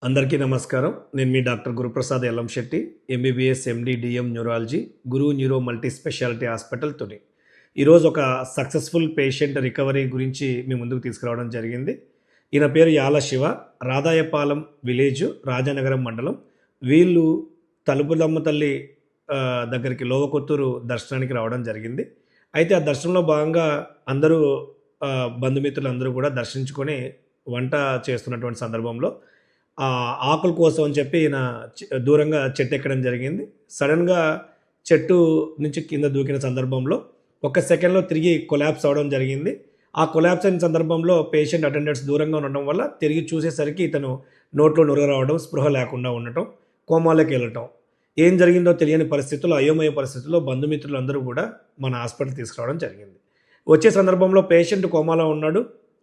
అందరికీ నమస్కారం. నేను మీ doctor Guruprasad Ellamsetty, MBBS, MD, DM neurology, Guru neuro multi speciality hospital Tuni. ఈరోజు ఒక సక్సెస్ఫుల్ పేషెంట్ రికవరీ గురించి మీ ముందుకు తీసుకురావడం జరిగింది. ఈయన పేరు యాల శివ, రాధాయపాలెం విలేజ్, రాజానగరం మండలం. వీళ్ళు తలుపులమ్మ తల్లి దగ్గరికి లోవకొత్తూరు దర్శనానికి రావడం జరిగింది. అయితే ఆ దర్శనంలో భాగంగా అందరూ బంధుమిత్రులు అందరూ కూడా దర్శించుకొని వంట చేస్తున్నటువంటి సందర్భంలో ఆకుల కోసం అని చెప్పి ఈయన దూరంగా చెట్టు ఎక్కడం జరిగింది. సడన్గా చెట్టు నుంచి కింద దూకిన సందర్భంలో ఒక సెకండ్లో తిరిగి కొలాప్స్ అవ్వడం జరిగింది. ఆ కొలాప్స్ అయిన సందర్భంలో పేషెంట్ అటెండెంట్స్ దూరంగా ఉండడం వల్ల తిరిగి చూసేసరికి ఇతను నోట్లో నురగ రావడం, స్పృహ లేకుండా ఉండటం, కోమాలోకి వెళ్ళటం. ఏం జరిగిందో తెలియని పరిస్థితుల్లో, అయోమయ పరిస్థితుల్లో బంధుమిత్రులు అందరూ కూడా మన హాస్పిటల్ తీసుకురావడం జరిగింది. వచ్చే సందర్భంలో పేషెంట్ కోమాలో ఉన్నాడు,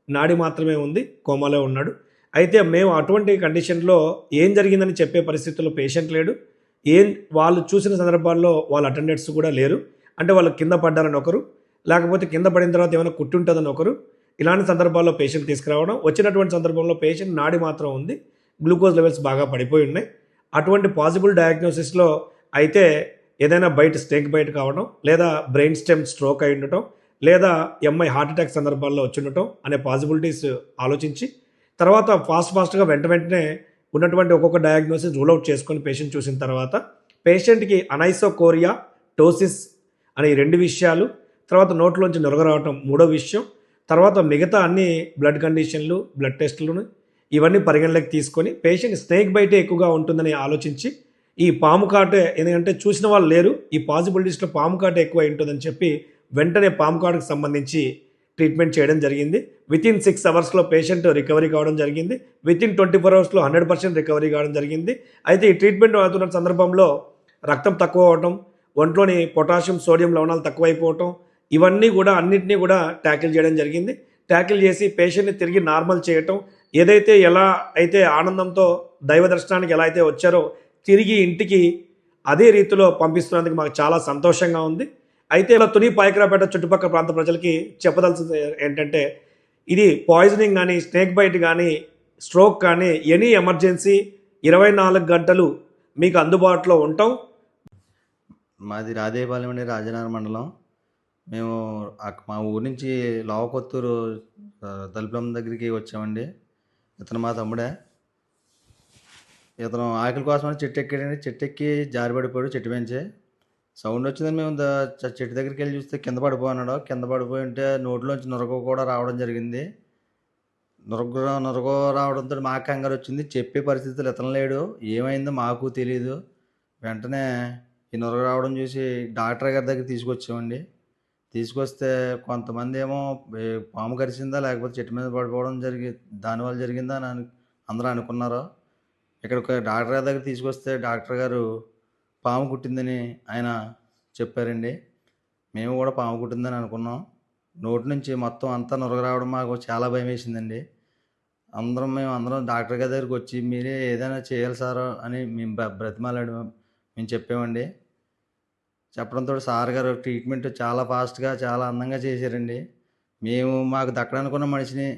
నాడి మాత్రమే ఉంది, కోమాలో ఉన్నాడు. అయితే మేము అటువంటి కండిషన్లో ఏం జరిగిందని చెప్పే పరిస్థితుల్లో పేషెంట్ లేడు. వాళ్ళు చూసిన సందర్భాల్లో వాళ్ళ అటెండెంట్స్ కూడా లేరు. అంటే వాళ్ళు కింద పడ్డారని ఒకరు, లేకపోతే కింద పడిన తర్వాత ఏమైనా కుట్టుంటుందని ఒకరు. ఇలాంటి సందర్భాల్లో పేషెంట్ తీసుకురావడం, వచ్చినటువంటి సందర్భంలో పేషెంట్ నాడి మాత్రం ఉంది, గ్లూకోజ్ లెవెల్స్ బాగా పడిపోయి ఉన్నాయి. అటువంటి పాసిబుల్ డయాగ్నోసిస్లో అయితే ఏదైనా స్టేక్ బైట్ కావడం, లేదా బ్రెయిన్ స్టెమ్ స్ట్రోక్ అయి ఉండటం, లేదా ఎంఐ హార్ట్ అటాక్ సందర్భాల్లో వచ్చి ఉండటం అనే పాసిబిలిటీస్ ఆలోచించి తర్వాత ఫాస్ట్గా వెంటనే ఉన్నటువంటి ఒక్కొక్క డయాగ్నోసిస్ రూల్ అవుట్ చేసుకొని పేషెంట్ చూసిన తర్వాత పేషెంట్కి అనైసోకోరియా, టోసిస్ అనే 2 విషయాలు, తర్వాత నోట్లోంచి నురగ రావటం 3వ విషయం, తర్వాత మిగతా అన్ని బ్లడ్ కండిషన్లు, బ్లడ్ టెస్టులను ఇవన్నీ పరిగణలోకి తీసుకొని పేషెంట్ స్నేక్ బైటే ఎక్కువగా ఉంటుందని ఆలోచించి ఈ పాము కాటు, ఎందుకంటే చూసిన వాళ్ళు లేరు, ఈ పాసిబిలిటీస్లో పాము కాటు ఎక్కువ ఉంటుందని చెప్పి వెంటనే పాము కాటుకు సంబంధించి ట్రీట్మెంట్ చేయడం జరిగింది. వితిన్ 6 అవర్స్లో పేషెంట్ రికవరీ కావడం జరిగింది. వితిన్ 24 అవర్స్లో 100% రికవరీ కావడం జరిగింది. అయితే ఈ ట్రీట్మెంట్ అవుతున్న సందర్భంలో రక్తం తక్కువ అవటం, ఒంట్లోని పొటాషియం, సోడియం లవణాలు తక్కువైపోవటం, ఇవన్నీ కూడా అన్నింటినీ కూడా ట్యాకిల్ చేయడం జరిగింది. ట్యాకిల్ చేసి పేషెంట్ని తిరిగి నార్మల్ చేయటం, ఏదైతే ఎలా అయితే ఆనందంతో దైవ దర్శనానికి ఎలా అయితే వచ్చారో తిరిగి ఇంటికి అదే రీతిలో పంపిస్తున్నందుకు మాకు చాలా సంతోషంగా ఉంది. అయితే ఇలా తుని, పాయకరాపేట చుట్టుపక్కల ప్రాంత ప్రజలకి చెప్పదలసింది ఏంటంటే, ఇది పాయిజనింగ్ కానీ, స్నేక్ బైట్ కానీ, స్ట్రోక్ కానీ, ఎనీ ఎమర్జెన్సీ 24 గంటలు మీకు అందుబాటులో ఉంటాం. మాది రాధేయపాలెం అండి, రాజనగరం మండలం. మేము మా ఊరి నుంచి లోవకొత్తూరు తలుపులమ్మ దగ్గరికి వచ్చామండి. ఇతను మా తమ్ముడే. ఇతను ఆకలి కోసమని చెట్టు ఎక్కాడండి. చెట్టు ఎక్కి జారిపడిపోయాడు. చెట్టు పెంచే సౌండ్ వచ్చిందని మేము చెట్టు దగ్గరికి వెళ్ళి చూస్తే కింద పడిపోయినాడు. కింద పడిపోయి ఉంటే నోట్లోంచి నురగ కూడా రావడం జరిగింది. నురగ రావడంతో మాకు కంగారు వచ్చింది. చెప్పే పరిస్థితులు ఇతను లేడు. ఏమైందో మాకు తెలియదు. వెంటనే ఈ నురగ రావడం చూసి డాక్టర్ గారి దగ్గర తీసుకొచ్చామండి. తీసుకొస్తే కొంతమంది ఏమో పాము కరిచిందా, లేకపోతే చెట్టు మీద పడిపోవడం దానివల్ల జరిగిందా అని అందరూ అనుకున్నారు. ఇక్కడికి డాక్టర్ గారి దగ్గర తీసుకొస్తే డాక్టర్ గారు పాము కుట్టిందని ఆయన చెప్పారండి. మేము కూడా పాము కుట్టిందని అనుకున్నాం. నోటి నుంచి మొత్తం అంతా నురగ రావడం మాకు చాలా భయం వేసిందండి. మేము అందరం డాక్టర్ గారి దగ్గరికి వచ్చి మీరే ఏదైనా చేయాలి సార్ అని మేము బ్రతిమాలాడు మేము చెప్పామండి. చెప్పడంతో సార్ గారు ట్రీట్మెంట్ చాలా ఫాస్ట్గా, చాలా అందంగా చేశారండి. మాకు దక్కడనుకున్న మనిషిని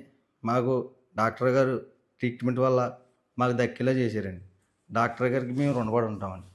మాకు డాక్టర్ గారు ట్రీట్మెంట్ వల్ల మాకు దక్కేలా చేశారండి. డాక్టర్ గారికి మేము రుణపడి ఉంటామండి.